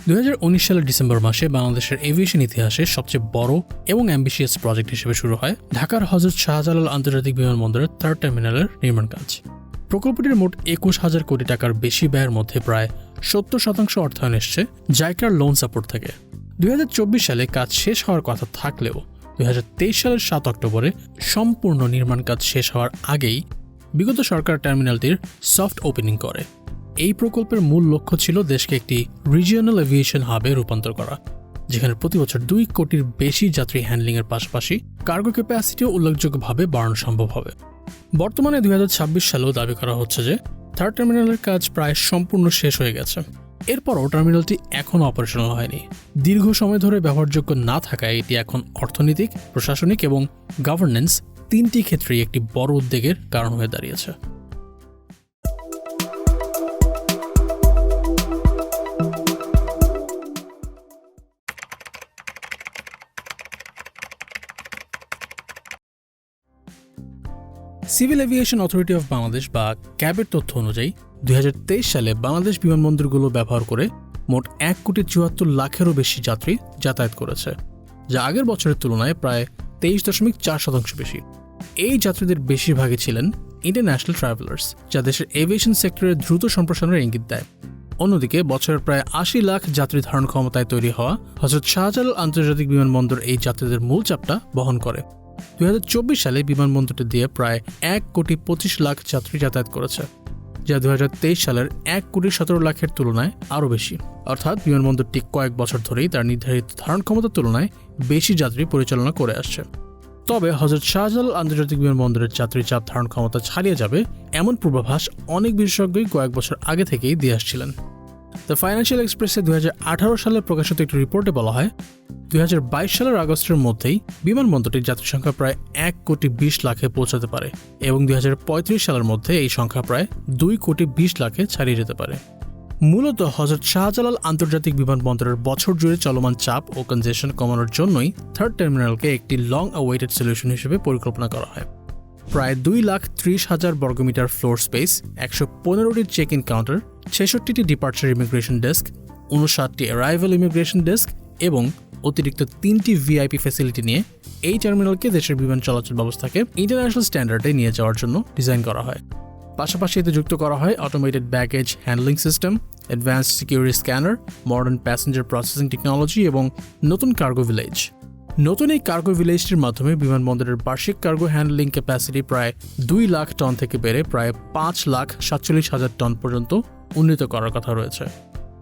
2019 সালের ডিসেম্বর মাসে বাংলাদেশের এভিয়েশন ইতিহাসে সবচেয়ে বড় এবং অ্যাম্বিশিয়াস প্রজেক্ট হিসেবে শুরু হয় ঢাকার হযরত শাহজালাল আন্তর্জাতিক বিমানবন্দরের 3rd টার্মিনালের নির্মাণ কাজ। প্রকল্পটির মোট 21,000 কোটি টাকার বেশি ব্যয়ের মধ্যে প্রায় 70% অর্থায়ন এসছে জাইকার লোন সাপোর্ট থেকে। 2024 সালে কাজ শেষ হওয়ার কথা থাকলেও 2023 সালের 7 অক্টোবরে সম্পূর্ণ নির্মাণ কাজ শেষ হওয়ার আগেই বিগত সরকার টার্মিনালটির সফট ওপেনিং করে। এই প্রকল্পের মূল লক্ষ্য ছিল দেশকে একটি রিজিওনাল এভিয়েশন হাবে রূপান্তর করা, যেখানে প্রতি বছর 2 কোটির বেশি যাত্রী হ্যান্ডলিংয়ের পাশাপাশি কার্গো ক্যাপাসিটিও উল্লেখযোগ্যভাবে বাড়ানো সম্ভব হবে। বর্তমানে 2026 সালেও দাবি করা হচ্ছে যে 3rd টার্মিনালের কাজ প্রায় সম্পূর্ণ শেষ হয়ে গেছে। এরপরও টার্মিনালটি এখনও অপারেশনাল হয়নি। দীর্ঘ সময় ধরে ব্যবহারযোগ্য না থাকায় এটি এখন অর্থনৈতিক, প্রশাসনিক এবং গভর্নেন্স 3টি ক্ষেত্রেই একটি বড় উদ্বেগের কারণ হয়ে দাঁড়িয়েছে। Civil aviation authority of Bangladesh বা ক্যাবের তথ্য অনুযায়ী 2023 সালে বাংলাদেশ বিমানবন্দরগুলো ব্যবহার করে মোট 1,74,00,000-এরও বেশি যাত্রী যাতায়াত করেছে, যা আগের বছরের তুলনায় প্রায় 23.4% বেশি। এই যাত্রীদের বেশিরভাগই ছিলেন ইন্টারন্যাশনাল ট্রাভেলার্স, যা দেশের এভিয়েশন সেক্টরের দ্রুত সম্প্রসারণের ইঙ্গিত দেয়। অন্যদিকে বছরের প্রায় 80 লাখ যাত্রী ধারণ ক্ষমতায় তৈরি হওয়া হযরত শাহজালাল আন্তর্জাতিক বিমানবন্দর এই যাত্রীদের মূল চাপটা বহন করে। 2024 সালে বিমানবন্দরটি দিয়ে প্রায় 1,25,00,000 যাত্রী যাতায়াত করেছে, যা 2023 সালের 1,17,00,000-এর তুলনায় আরও বেশি। অর্থাৎ বিমানবন্দরটি কয়েক বছর ধরেই তার নির্ধারিত ধারণ ক্ষমতার তুলনায় বেশি যাত্রী পরিচালনা করে আসছে। তবে হযরত শাহজালাল আন্তর্জাতিক বিমানবন্দরের যাত্রী চাপ ধারণ ক্ষমতা ছাড়িয়ে যাবে এমন পূর্বাভাস অনেক বিশেষজ্ঞই কয়েক বছর আগে থেকেই দিয়ে আসছিলেন। দ্য ফাইন্যান্সিয়াল এক্সপ্রেসে 2018 সালে প্রকাশিত একটি রিপোর্টে বলা হয় 2022 সালের আগস্টের মধ্যেই বিমানবন্দরটির যাত্রী সংখ্যা প্রায় 1,20,00,000-এ পৌঁছাতে পারে এবং 2035 সালের মধ্যে এই সংখ্যা প্রায় 2,20,00,000-এ ছাড়িয়ে যেতে পারে। মূলত হযরত শাহজালাল আন্তর্জাতিক বিমানবন্দরের বছর জুড়ে চলমান চাপ ও কনজেশন কমানোর জন্যই 3rd টার্মিনালকে একটি লং অ্যাওয়েটেড সলিউশন হিসেবে পরিকল্পনা করা হয়। প্রায় 2,30,000 বর্গমিটার ফ্লোর স্পেস, 115টি চেক ইন কাউন্টার, 66টি ডিপার্চার ইমিগ্রেশন ডেস্ক, 59টি অ্যারাইভাল ইমিগ্রেশন ডেস্ক এবং অতিরিক্ত 3টি ভিআইপি ফ্যাসিলিটি নিয়ে এই টার্মিনালকে দেশের বিমান চলাচল ব্যবস্থাকে ইন্টারন্যাশনাল স্ট্যান্ডার্ডে নিয়ে যাওয়ার জন্য ডিজাইন করা হয়। পাশাপাশি এতে যুক্ত করা হয় automated baggage handling system, advanced security scanner, modern passenger processing technology এবং নতুন কার্গো ভিলেজ। নতুন এই কার্গো ভিলেজটির মাধ্যমে বিমানবন্দরের বার্ষিক কার্গো হ্যান্ডলিং ক্যাপাসিটি প্রায় 2 লাখ টন থেকে বেড়ে প্রায় 5,47,000 টন পর্যন্ত উন্নীত করার কথা রয়েছে।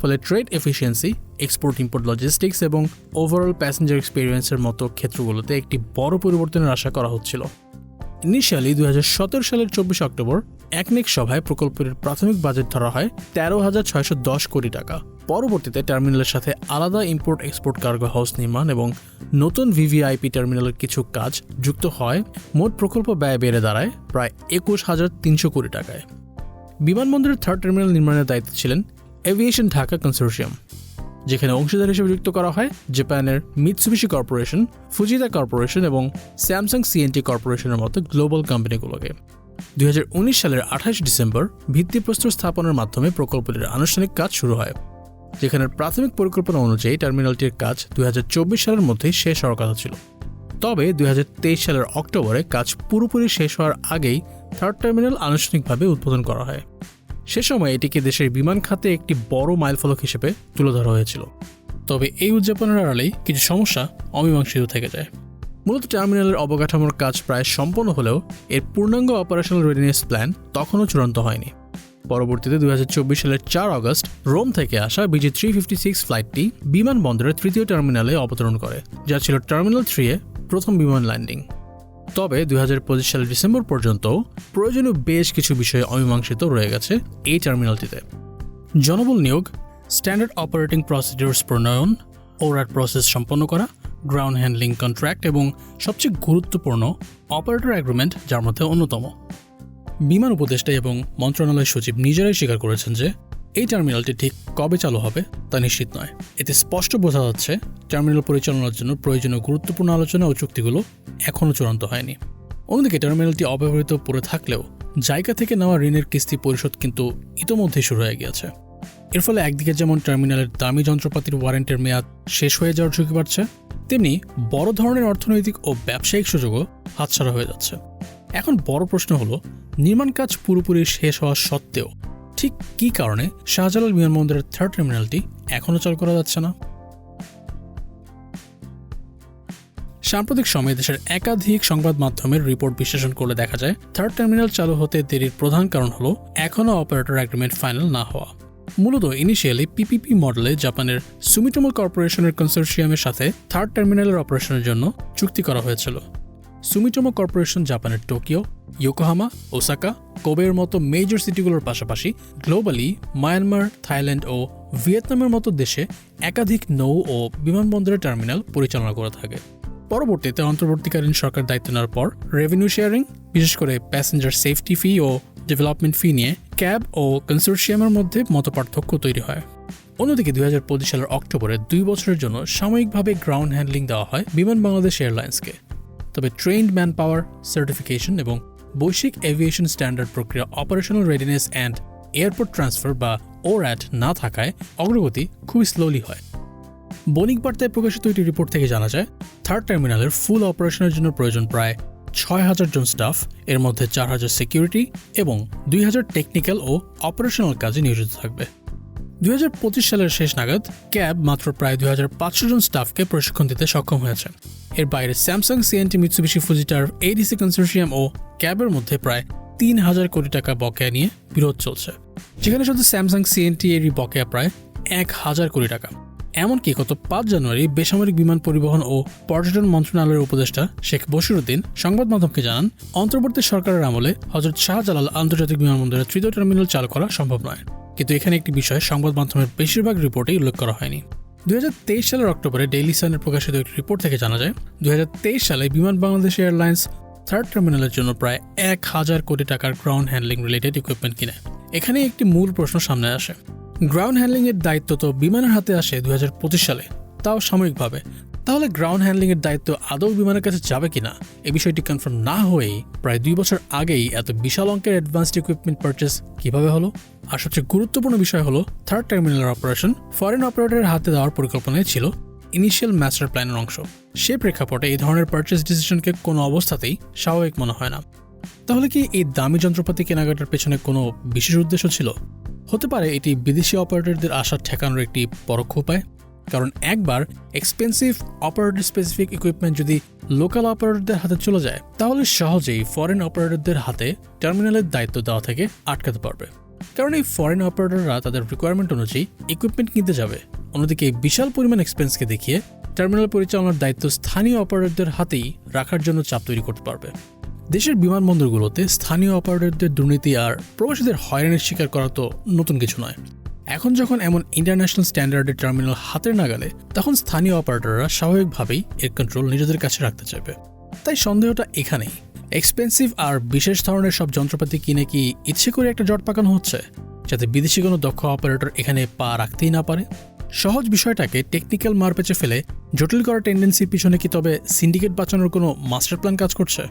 ফলে trade efficiency, export import logistics এবং ওভারঅল প্যাসেঞ্জার এক্সপিরিয়েন্সের মতো ক্ষেত্রগুলোতে একটি বড় পরিবর্তনের আশা করা হচ্ছিল। ইনিশিয়ালি 2017 সালের 24 অক্টোবর একনেক সভায় প্রকল্পের প্রাথমিক বাজেট ধরা হয় 13,610 কোটি টাকা। পরবর্তীতে টার্মিনালের সাথে আলাদা ইম্পোর্ট এক্সপোর্ট কার্গো হাউস নির্মাণ এবং নতুন ভিভিআইপি টার্মিনালের কিছু কাজ যুক্ত হয় মোট প্রকল্প ব্যয় বেড়ে দাঁড়ায় প্রায় 21,300 কোটি টাকায়। বিমানবন্দরের 3rd টার্মিনাল নির্মাণের দায়িত্বে ছিলেন এভিয়েশন ঢাকা কনসোর্টিয়াম, যেখানে অংশীদার হিসেবে যুক্ত করা হয় জাপানের মিৎসুবিশি কর্পোরেশন, ফুজিতা কর্পোরেশন এবং স্যামসাং সিএনটি কর্পোরেশনের মতো গ্লোবাল কোম্পানিগুলোকে। 2019 সালের 28 ডিসেম্বর ভিত্তিপ্রস্তর স্থাপনের মাধ্যমে প্রকল্পটির আনুষ্ঠানিক কাজ শুরু হয়, যেখানে প্রাথমিক পরিকল্পনা অনুযায়ী টার্মিনালটির কাজ 2024 সালের মধ্যেই শেষ হওয়ার কথা ছিল। তবে 2023 সালের অক্টোবরে কাজ পুরোপুরি শেষ হওয়ার আগেই 3rd টার্মিনাল আনুষ্ঠানিকভাবে উদ্বোধন করা হয়। সে সময় এটিকে দেশের বিমান খাতে একটি বড় মাইলফলক হিসেবে তুলে ধরা হয়েছিল। তবে এই উদযাপনের আড়ালেই কিছু সমস্যা অমীমাংসিত থেকে যায়। মূলত টার্মিনালের অবকাঠামোর কাজ প্রায় সম্পন্ন হলেও এর পূর্ণাঙ্গ অপারেশনাল রেডিনেস প্ল্যান তখনও চূড়ান্ত হয়নি। পরবর্তীতে 2024 সালের 4 আগস্ট রোম থেকে আসা BG356 ফ্লাইটটি বিমানবন্দরের 3য় টার্মিনালে অবতরণ করে, যা ছিল টার্মিনাল 3-এ প্রথম বিমান ল্যান্ডিং। তবে 2025 সালের ডিসেম্বর পর্যন্ত প্রয়োজনীয় বেশ কিছু বিষয়ে অমীমাংসিত রয়ে গেছে এই টার্মিনালটিতে। জনবল নিয়োগ, স্ট্যান্ডার্ড অপারেটিং প্রসিডিউরস প্রণয়ন, ওরাট প্রসেস সম্পন্ন করা, গ্রাউন্ড হ্যান্ডলিং কন্ট্রাক্ট এবং সবচেয়ে গুরুত্বপূর্ণ অপারেটর অ্যাগ্রিমেন্ট, যার মধ্যে অন্যতম। বিমান উপদেষ্টা এবং মন্ত্রণালয় সচিব নিজেরাই স্বীকার করেছেন যে এই টার্মিনালটি ঠিক কবে চালু হবে তা নিশ্চিত নয়। এতে স্পষ্ট বোঝা যাচ্ছে টার্মিনাল পরিচালনার জন্য প্রয়োজনীয় গুরুত্বপূর্ণ আলোচনা ও চুক্তিগুলো এখনও চূড়ান্ত হয়নি। অন্যদিকে টার্মিনালটি অব্যবহৃত পড়ে থাকলেও জায়গা থেকে নেওয়া ঋণের কিস্তি পরিশোধ কিন্তু ইতোমধ্যেই শুরু হয়ে গিয়েছে। এর ফলে একদিকে যেমন টার্মিনালের দামি যন্ত্রপাতির ওয়ারেন্টের মেয়াদ শেষ হয়ে যাওয়ার ঝুঁকি বাড়ছে, তেমনি বড় ধরনের অর্থনৈতিক ও ব্যবসায়িক সুযোগও হাতছাড়া হয়ে যাচ্ছে। এখন বড় প্রশ্ন হলো, নির্মাণ কাজ পুরোপুরি শেষ হওয়া সত্ত্বেও ঠিক কী কারণে শাহজালাল বিমানবন্দরের থার্ড টার্মিনালটি এখনও চালু করা যাচ্ছে না? সাম্প্রতিক সময়ে দেশের একাধিক সংবাদ মাধ্যমের রিপোর্ট বিশ্লেষণ করলে দেখা যায়, থার্ড টার্মিনাল চালু হতে দেরির প্রধান কারণ হলো এখনও অপারেটর এগ্রিমেন্ট ফাইনাল না হওয়া। মূলত ইনিশিয়ালি পিপিপি মডেলে জাপানের সুমিটোমো কর্পোরেশনের কনসোর্শিয়ামের সাথে থার্ড টার্মিনালের অপারেশনের জন্য চুক্তি করা হয়েছিল। সুমিটোমো কর্পোরেশন জাপানের টোকিও, ইয়োকোহামা, ওসাকা, কোবের মতো মেজর সিটিগুলোর পাশাপাশি গ্লোবালি মায়ানমার, থাইল্যান্ড ও ভিয়েতনামের মতো দেশে একাধিক নৌ ও বিমানবন্দরের টার্মিনাল পরিচালনা করে থাকে। পরবর্তীতে অন্তর্বর্তীকালীন সরকার দায়িত্ব নেওয়ার পর রেভিনিউ শেয়ারিং, বিশেষ করে প্যাসেঞ্জার সেফটি ফি ও ডেভেলপমেন্ট ফি নিয়ে ক্যাব ও কনসোর্শিয়ামের মধ্যে মতপার্থক্য তৈরি হয়। অন্যদিকে 2025 সালের অক্টোবরে 2 বছরের জন্য সাময়িকভাবে গ্রাউন্ড হ্যান্ডলিং দেওয়া হয় বিমান বাংলাদেশ এয়ারলাইন্সকে। তবে ট্রেইনড ম্যান পাওয়ার সার্টিফিকেশন এবং বৈশ্বিক এভিয়েশন স্ট্যান্ডার্ড প্রক্রিয়া operational readiness and airport transfer বা ওরঅ্যাট না থাকায় অগ্রগতি খুবই স্লোলি হয়। বণিক বার্তায় প্রকাশিত একটি রিপোর্ট থেকে জানা যায়, থার্ড টার্মিনালের ফুল অপারেশনের জন্য প্রয়োজন প্রায় 6,000 জন স্টাফ, এর মধ্যে 4,000 সিকিউরিটি এবং 2,000 টেকনিক্যাল ও অপারেশনাল কাজে নিয়োজিত থাকবে। 2025 সালের শেষ নাগাদ ক্যাব মাত্র প্রায় 2,500 জন স্টাফকে প্রশিক্ষণ দিতে সক্ষম হয়েছে। এর বাইরে স্যামসাং, সিএনটি, মিৎসুবিশি, ফুজিটার, এডিসি কনসোর্শিয়াম ও ক্যাবের মধ্যে প্রায় 3,000 কোটি টাকা বকেয়া নিয়ে বিরোধ চলছে, যেখানে শুধু স্যামসাং সিএনটি এরই বকেয়া প্রায় 1,000 কোটি টাকা। এমনকি গত 5 জানুয়ারি বেসামরিক বিমান পরিবহন ও পর্যটন মন্ত্রণালয়ের উপদেষ্টা শেখ বশিরউদ্দিন সংবাদ মাধ্যমকে জানান, অন্তর্বর্তী সরকারের আমলে হযরত শাহজালাল আন্তর্জাতিক বিমানবন্দরের তৃতীয় টার্মিনাল চালু করা সম্ভব নয়। কিন্তু এখানে একটি বিষয় সংবাদ মাধ্যমের বেশিরভাগ রিপোর্টেই উল্লেখ করা হয়নি। 2023 সালের অক্টোবরে ডেইলি সানের প্রকাশিত একটি রিপোর্ট থেকে জানা যায়, 2023 সালে বিমান বাংলাদেশ এয়ারলাইন্স থার্ড টার্মিনালের জন্য প্রায় 1,000 কোটি টাকার গ্রাউন্ড হ্যান্ডলিং রিলেটেড ইকুইপমেন্ট কিনে। এখানে একটি মূল প্রশ্ন সামনে আসে, গ্রাউন্ড হ্যান্ডলিং এর দায়িত্ব তো বিমানের হাতে আসে 2025 সালে, তাও সাময়িকভাবে। তাহলে গ্রাউন্ড হ্যান্ডলিং এর দায়িত্ব আদৌ বিমানের কাছে যাবে কিনা, এই বিষয়টি কনফার্ম না হয়েই প্রায় 2 বছর আগেই এত বিশাল অঙ্কের অ্যাডভান্সড ইকুইপমেন্ট পারচেস কিভাবে হলো? আর সবচেয়ে গুরুত্বপূর্ণ বিষয় হলো, থার্ড টার্মিনালের অপারেশন ফরেন অপারেটরের হাতে দেওয়ার পরিকল্পনায় ছিল ইনিশিয়াল মাস্টার প্ল্যানের অংশ। সে প্রেক্ষাপটে এই ধরনের পারচেস ডিসিশনকে কোনো অবস্থাতেই স্বাভাবিক মনে হয় না। তাহলে কি এই দামি যন্ত্রপাতি কেনাকাটার পেছনে কোনো বিশেষ উদ্দেশ্য ছিল? হতে পারে এটি বিদেশি অপারেটরদের আশা ঠেকানোর একটি পরোক্ষ উপায়। কারণ একবার এক্সপেন্সিভ অপারেটর স্পেসিফিক ইকুইপমেন্ট যদি লোকাল অপারেটরদের হাতে চলে যায়, তাহলে সহজেই ফরেন অপারেটরদের হাতে টার্মিনালের দায়িত্ব দেওয়া থেকে আটকাতে পারবে। কারণ এই ফরেন অপারেটররা তাদের রিকোয়ারমেন্ট অনুযায়ী ইকুইপমেন্ট কিনতে যাবে। অন্যদিকে এই বিশাল পরিমাণ এক্সপেন্সকে দেখিয়ে টার্মিনাল পরিচালনার দায়িত্ব স্থানীয় অপারেটরদের হাতেই রাখার জন্য চাপ তৈরি করতে পারবে। দেশের বিমানবন্দরগুলোতে স্থানীয় অপারেটরদের দুর্নীতি আর প্রবাসীদের হয়রানির শিকার করা তো নতুন কিছু নয়। এখন যখন এমন ইন্টারন্যাশনাল স্ট্যান্ডার্ডের টার্মিনাল হাতের নাগালে, তখন স্থানীয় অপারেটররা স্বাভাবিকভাবেই এর কন্ট্রোল নিজেদের কাছে রাখতে চাইবে। তাই সন্দেহটা এখানেই, এক্সপেন্সিভ আর বিশেষ ধরনের সব যন্ত্রপাতি কিনে কি ইচ্ছে করে একটা জট পাকানো হচ্ছে, যাতে বিদেশি কোনো দক্ষ অপারেটর এখানে পা রাখতেই না পারে? সহজ বিষয়টাকে টেকনিক্যাল মারপেচে ফেলে জটিল করার টেন্ডেন্সির পিছনে কি তবে সিন্ডিকেট বাঁচানোর কোনো মাস্টার প্ল্যান কাজ করছে?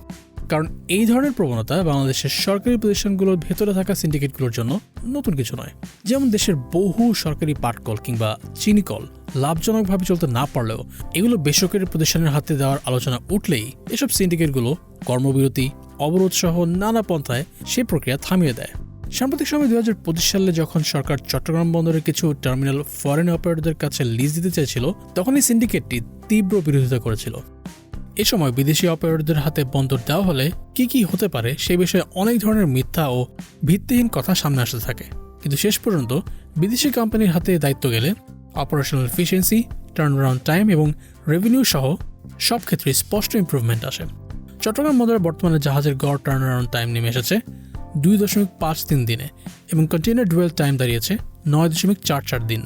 কারণ এই ধরনের প্রবণতা বাংলাদেশের সরকারি প্রতিষ্ঠানগুলোর ভেতরে থাকা সিন্ডিকেটগুলোর জন্য নতুন কিছু নয়। যেমন দেশের বহু সরকারি পাটকল কিংবা চিনিকল লাভজনকভাবে চলতে না পারলেও এগুলো বেসরকারি প্রতিষ্ঠানের হাতে দেওয়ার আলোচনা উঠলেই এসব সিন্ডিকেটগুলো কর্মবিরতি, অবরোধ সহ নানা পন্থায় সে প্রক্রিয়া থামিয়ে দেয়। সাম্প্রতিক সময় 2025 সালে যখন সরকার চট্টগ্রাম বন্দরের কিছু টার্মিনাল ফরেন অপারেটরদের কাছে লিজ দিতে চেয়েছিল, তখন এই সিন্ডিকেটটি তীব্র বিরোধিতা করেছিল। এ সময় বিদেশি অপারেটরদের হাতে বন্দর দেওয়া হলে কি কি হতে পারে সে বিষয়ে অনেক ধরনের মিথ্যা ও ভিত্তিহীন কথা সামনে আসতে থাকে। কিন্তু শেষ পর্যন্ত বিদেশি কোম্পানির হাতে দায়িত্ব গেলে অপারেশনাল এফিসিয়েন্সি, টার্নঅ্যারাউন্ড টাইম এবং রেভিনিউ সহ সব ক্ষেত্রে স্পষ্ট ইমপ্রুভমেন্ট আসে। চট্টগ্রাম বন্দরে বর্তমানে জাহাজের গড় টার্নঅ্যারাউন্ড টাইম নেমে এসেছে 2.53 দিনে এবং কন্টেইনার ডুয়েল টাইম দাঁড়িয়েছে 9.44 দিন।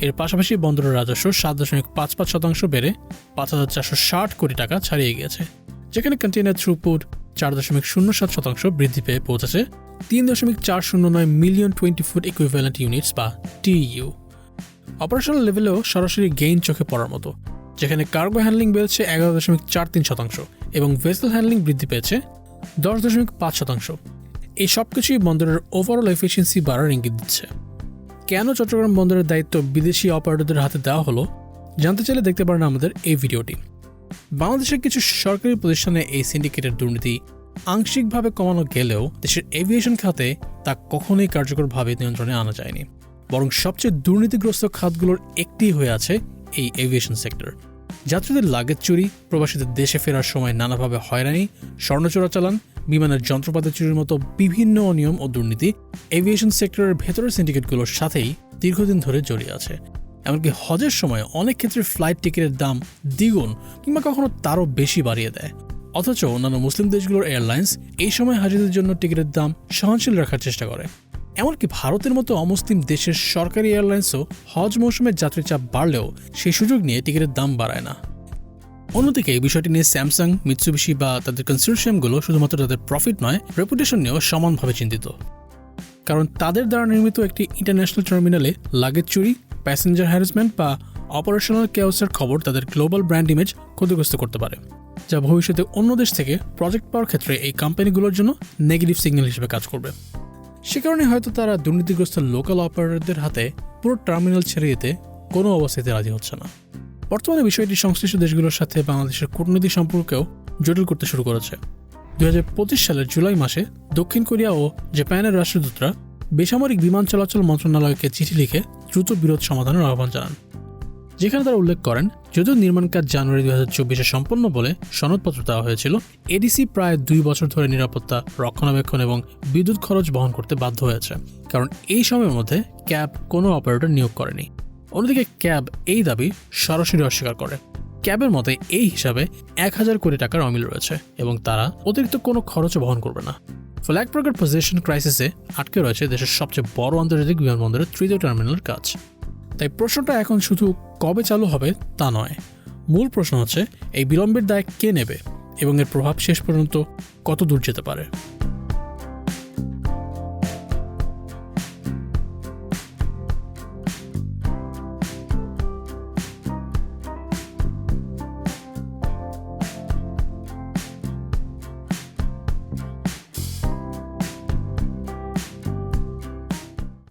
এর পাশাপাশি বন্দরের রাজস্ব 7.55% বেড়ে 5,460 কোটি টাকা ছাড়িয়ে গিয়েছে, যেখানে কন্টেইনার থ্রুপুট 4.07% বৃদ্ধি পেয়ে পৌঁছেছে 3.409 মিলিয়ন 20 ফুট ইকুইভ্যালেন্ট ইউনিটস বা টিইউ। অপারেশনাল লেভেলেও সরাসরি গেইন চোখে পড়ার মতো, যেখানে কার্গো হ্যান্ডলিং বেড়েছে 11.43% এবং ভেসেল হ্যান্ডলিং বৃদ্ধি পেয়েছে 10.5%। এই সব কিছুই বন্দরের ওভারঅল এফিসিয়েন্সি বাড়ার ইঙ্গিত দিচ্ছে। কেন চট্টগ্রাম বন্দরের দায়িত্ব বিদেশি অপারেটরদের হাতে দেওয়া হলো জানতে চাইলে দেখতে পারেন আমাদের এই ভিডিওটি। বাংলাদেশের কিছু সরকারি প্রতিষ্ঠানে এই সিন্ডিকেটের দুর্নীতি আংশিকভাবে কমানো গেলেও দেশের এভিয়েশন খাতে তা কখনোই কার্যকরভাবে নিয়ন্ত্রণে আনা যায়নি, বরং সবচেয়ে দুর্নীতিগ্রস্ত খাতগুলোর একটি হয়ে আছে এই এভিয়েশন সেক্টর। যাত্রীদের লাগেজ চুরি, প্রবাসীদের দেশে ফেরার সময় নানাভাবে হয়রানি, স্বর্ণ চোরাচালান, বিমানের যন্ত্রপাতি চুরির মতো বিভিন্ন অনিয়ম ও দুর্নীতি এভিয়েশন সেক্টরের ভেতরের সিন্ডিকেটগুলোর সাথেই দীর্ঘদিন ধরে জড়িয়ে আছে। এমনকি হজের সময় অনেক ক্ষেত্রে ফ্লাইট টিকিটের দাম দ্বিগুণ কিংবা কখনো তারও বেশি বাড়িয়ে দেয়, অথচ অন্যান্য মুসলিম দেশগুলোর এয়ারলাইন্স এই সময় হাজিদের জন্য টিকিটের দাম সহনশীল রাখার চেষ্টা করে। এমনকি ভারতের মতো অমুসলিম দেশের সরকারি এয়ারলাইন্সও হজ মৌসুমে যাত্রী চাপ বাড়লেও সেই সুযোগ নিয়ে টিকিটের দাম বাড়ায় না। অন্যদিকে এই বিষয়টি নিয়ে স্যামসাং, মিৎসুবিশি বা তাদের কনসোর্শিয়ামগুলো শুধুমাত্র তাদের প্রফিট নয়, রেপুটেশন নিয়েও সমানভাবে চিন্তিত। কারণ তাদের দ্বারা নির্মিত একটি ইন্টারন্যাশনাল টার্মিনালে লাগেজ চুরি, প্যাসেঞ্জার হ্যারাসমেন্ট বা অপারেশনাল কেওসের খবর তাদের গ্লোবাল ব্র্যান্ড ইমেজ ক্ষতিগ্রস্ত করতে পারে, যা ভবিষ্যতে অন্য দেশ থেকে প্রজেক্ট পাওয়ার ক্ষেত্রে এই কোম্পানিগুলোর জন্য নেগেটিভ সিগন্যাল হিসেবে কাজ করবে। সে কারণে হয়তো তারা দুর্নীতিগ্রস্ত লোকাল অপারেটরদের হাতে পুরো টার্মিনাল ছেড়ে দিতে কোনো অবস্থাতে রাজি হচ্ছে না। বর্তমানে বিষয়টি সংশ্লিষ্ট দেশগুলোর সাথে বাংলাদেশের কূটনৈতিক সম্পর্কেও জটিল করতে শুরু করেছে। 2025 সালের জুলাই মাসে দক্ষিণ কোরিয়া ও জাপানের রাষ্ট্রদূতরা বেসামরিক বিমান চলাচল মন্ত্রণালয়কে চিঠি লিখে দ্রুত বিরোধ সমাধানের আহ্বান জানান, যেখানে তারা উল্লেখ করেন যদিও নির্মাণ কাজ জানুয়ারি 2024-এ সম্পন্ন বলে সনদপত্র দেওয়া হয়েছিল, এডিসি প্রায় 2 বছর ধরে নিরাপত্তা, রক্ষণাবেক্ষণ এবং বিদ্যুৎ খরচ বহন করতে বাধ্য হয়েছে, কারণ এই সময়ের মধ্যে ক্যাব কোনো অপারেটর নিয়োগ করেনি। অন্যদিকে ক্যাব এই দাবি সরাসরি অস্বীকার করে। ক্যাবের মতে এই হিসাবে 1000 কোটি টাকার অমিল রয়েছে এবং তারা অতিরিক্ত কোনো খরচও বহন করবে না। ফলে এক প্রকার পজিশন ক্রাইসিসে আটকে রয়েছে দেশের সবচেয়ে বড় আন্তর্জাতিক বিমানবন্দরের তৃতীয় টার্মিনালের কাজ। তাই প্রশ্নটা এখন শুধু কবে চালু হবে তা নয়, মূল প্রশ্ন হচ্ছে এই বিলম্বের দায় কে নেবে এবং এর প্রভাব শেষ পর্যন্ত কত দূর যেতে পারে।